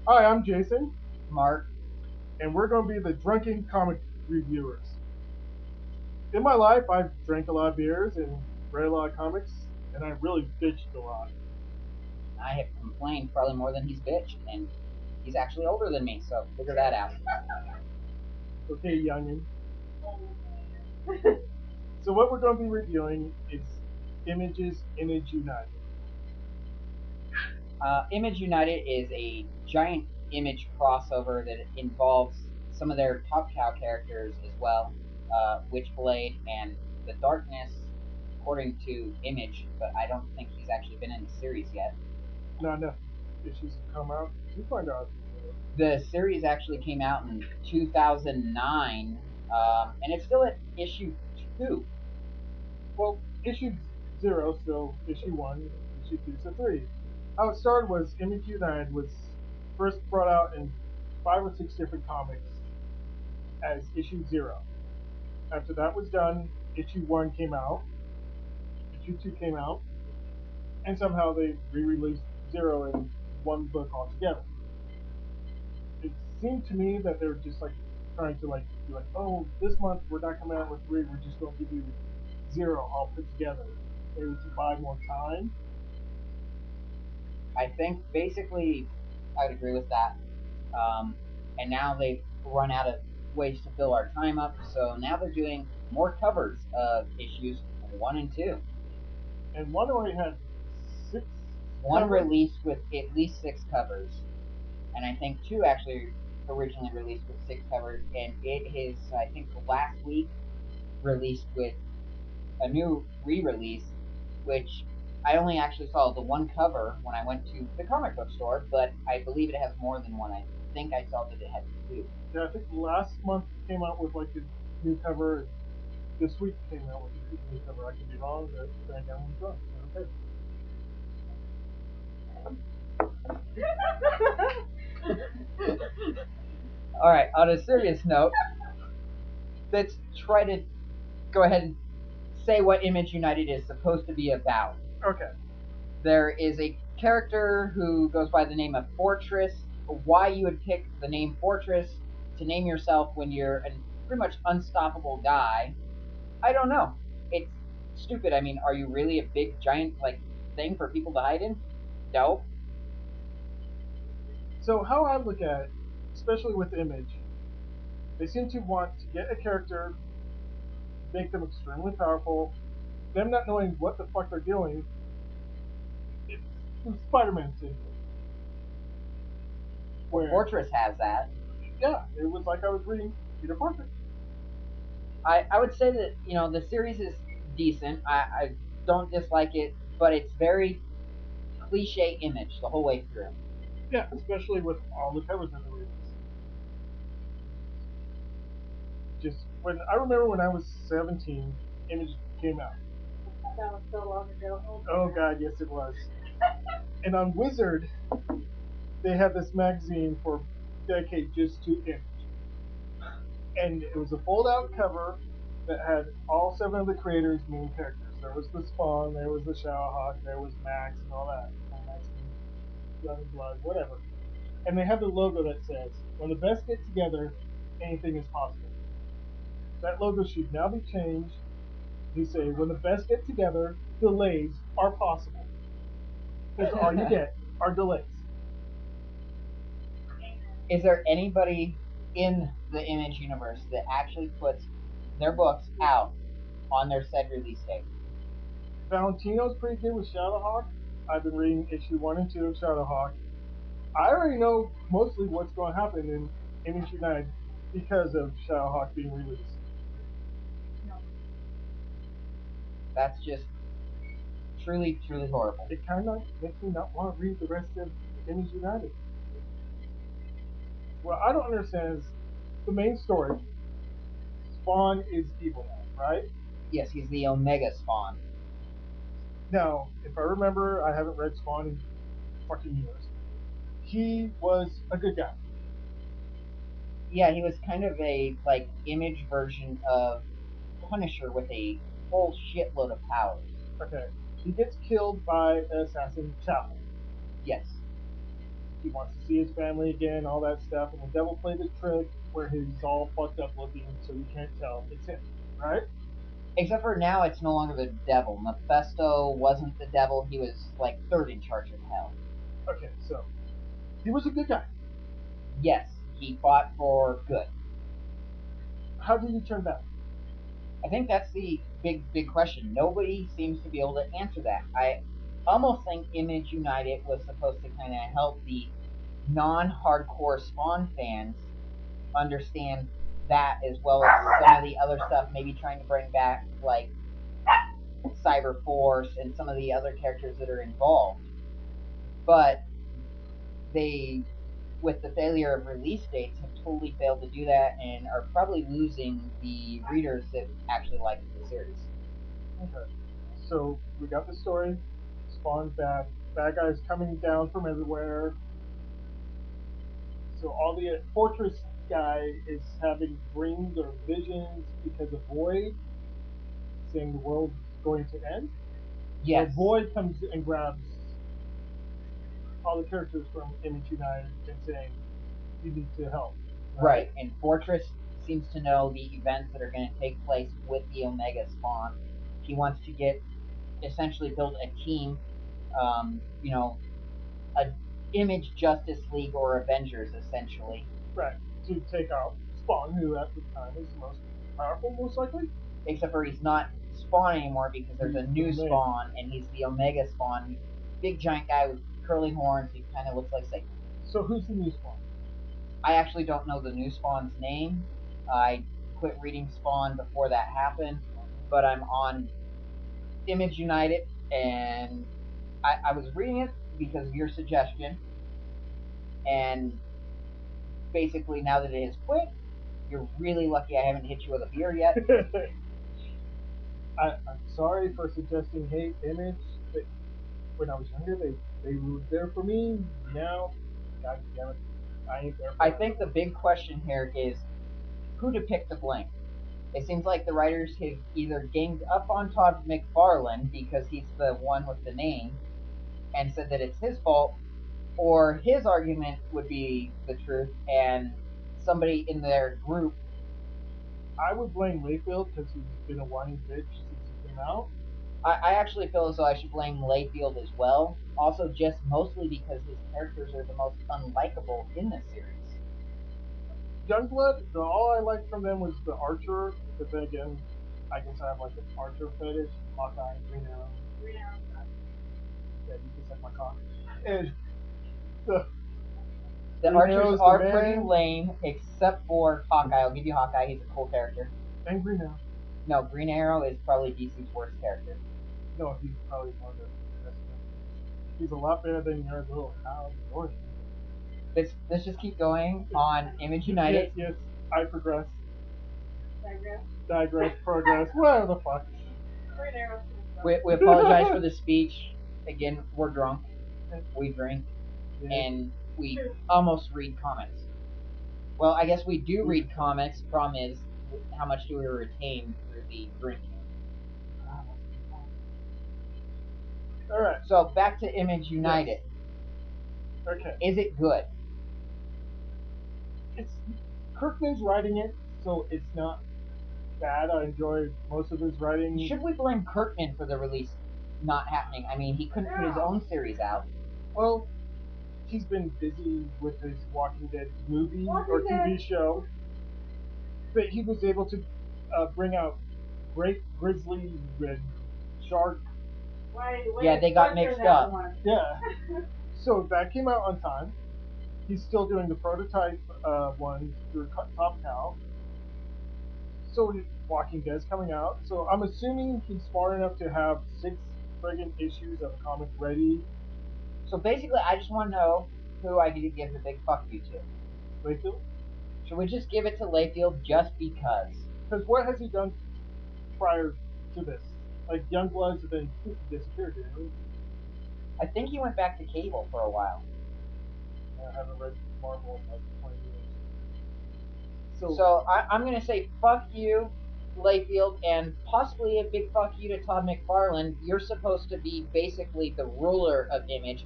Hi, I'm Jason, Mark. and we're going to be the drunken comic reviewers. In my life, I've drank a lot of beers and read a lot of comics, and I really bitched a lot. I have complained probably more than he's bitched, and he's actually older than me, so figure that out. Okay, youngin. So what we're going to be reviewing is Image United. Image United is a giant image crossover that involves some of their Top Cow characters as well, Witchblade and the Darkness, according to Image, but I don't think he's actually been in the series yet. Not enough issues have come out. You find out. The series actually came out in 2009, and it's still at issue 2. Well, issue zero, so issue one, issue two, so three. How it started was Image United was first brought out in 5 or 6 different comics as issue zero. After that was done, issue one came out, issue two came out, and somehow they re-released Zero in one book altogether. It seemed to me that they were just like trying to like be like, oh, this month we're not coming out with three, we're just going to give you Zero all put together, maybe to buy more time. I think basically I would agree with that. And now they've run out of ways to fill our time up, so now they're doing more covers of issues 1 and 2. And one already had 6 One covers. released with at least 6 covers, and I think 2 actually originally released with 6 covers, and it is, I think, last week released with a new re-release, which I only actually saw the one cover when I went to the comic book store, but I believe it has more than one. I think I saw that it had 2. Yeah, I think last month came out with like a new cover, and this week came out with a new cover. I could be wrong, but then again, I'm drunk. So okay. All right, on a serious note, let's try to go ahead and say what Image United is supposed to be about. Okay. There is a character who goes by the name of Fortress. Why you would pick the name Fortress to name yourself when you're a pretty much unstoppable guy, I don't know. It's stupid. I mean, are you really a big giant like thing for people to hide in? No. So how I look at it, especially with Image, they seem to want to get a character, make them extremely powerful, them not knowing what the fuck they're doing. It's Spider-Man syndrome, Well, where Fortress has that. yeah, it was like I was reading Peter Parker. I would say that the series is decent. I don't dislike it, but it's very cliche image the whole way through. Yeah, especially with all the covers that they released. Just when I remember when I was 17, Image came out. That was so long ago. Oh god, yes it was. And on Wizard, they had this magazine for dedicated just to Image, and it was a fold-out cover that had all 7 of the creators' main characters. There was the Spawn, there was the Shadowhawk, there was Max, and all that. Max and Young Blood, whatever. And they have the logo that says, "When the best get together, anything is possible." That logo should now be changed. They say, "When the best get together, delays are possible." Because all you get are delays. Is there anybody in the Image universe that actually puts their books out on their said release date? Valentino's pretty good with Shadowhawk. I've been reading issue 1 and 2 of Shadowhawk. I already know mostly what's going to happen in Image United because of Shadowhawk being released. That's just truly, truly horrible. It kind of makes me not want to read the rest of Image United. What I don't understand is the main story. Spawn is evil now, right? Yes, he's the Omega Spawn. Now, if I remember, I haven't read Spawn in fucking years. He was a good guy. Yeah, he was kind of a like Image version of Punisher with a whole shitload of powers. Okay. He gets killed by an assassin, Chapel. Yes. He wants to see his family again, all that stuff. And the devil played the trick where he's all fucked up looking, so you can't tell it's him, right? Except for now, it's no longer the devil. Mephisto wasn't the devil. He was like third in charge of hell. Okay, so he was a good guy. Yes, he fought for good. How did he turn bad? I think that's the big question. Nobody seems to be able to answer that. I almost think Image United was supposed to kind of help the non-hardcore Spawn fans understand that, as well as some of the other stuff, maybe trying to bring back like Cyber Force and some of the other characters that are involved. But they, with the failure of release dates, have totally failed to do that and are probably losing the readers that actually like the series. Okay. So we got the story. Spawn's bad. Bad guys coming down from everywhere. So all the Fortress guy is having dreams or visions because of Void, saying the world's going to end. Yes. So Void comes and grabs all the characters from Image United and saying, "You need to help." Right. And Fortress seems to know the events that are going to take place with the Omega Spawn. He wants to get essentially build a team, you know, a Image Justice League or Avengers essentially. Right. To take out Spawn, who at the time is the most powerful, most likely. Except for he's not Spawn anymore because there's a new Spawn, and he's the Omega Spawn. Big giant guy with curly horns. He kind of looks like Satan. So who's the new Spawn? I actually don't know the new Spawn's name. I quit reading Spawn before that happened, but I'm on Image United, and I was reading it because of your suggestion, and basically now that it has quit, you're really lucky I haven't hit you with a beer yet. I'm sorry for suggesting hate Image. When I was younger, they were there for me. Now, God damn it, I ain't there for I them. think the big question here is who to pick to blame. It seems like the writers have either ganged up on Todd McFarlane because he's the one with the name and said that it's his fault, or his argument would be the truth and somebody in their group. I would blame Layfield because he's been a whiny bitch since he came out. I actually feel as though I should blame Layfield as well. Also, just mostly because his characters are the most unlikable in this series. Youngblood, all I liked from them was the Archer, but then again, I guess I have like an Archer fetish. Hawkeye, Green Arrow. Yeah, you can suck my cock. And the Green Archers Arrow's are the pretty man. lame, except for Hawkeye. I'll give you Hawkeye. He's a cool character. And Green Arrow. No, Green Arrow is probably DC's worst character. No, he's probably one of the best. He's a lot better than your little Hal Jordan. Let's just keep going on Image United. Yes, I progress. Digress, progress, whatever the fuck. We apologize for the speech. Again, we're drunk. We drink. Yeah. And we almost read comics. Well, I guess we do read comics. Problem is, how much do we retain through the drinking? All right. So back to Image United. Yes. Okay. Is it good? It's Kirkman's writing it, so it's not bad. I enjoy most of his writing. Should we blame Kirkman for the release not happening? I mean, he couldn't put his own series out. Well, he's been busy with his Walking Dead movie or TV show, but he was able to bring out Great Grizzly and Shark. Yeah, they got mixed up. Yeah. So that came out on time. He's still doing the prototype one through Top Cow. So Walking Dead's coming out. So I'm assuming he's smart enough to have 6 friggin' issues of a comic ready. So basically, I just want to know who I need to give the big fuck you to. Layfield? Should we just give it to Layfield just because? Because what has he done prior to this? Like Youngbloods and then he disappeared, didn't he? I think he went back to Cable for a while. I haven't read Marvel in like 20 years. So I'm going to say fuck you, Layfield, and possibly a big fuck you to Todd McFarlane. You're supposed to be basically the ruler of Image.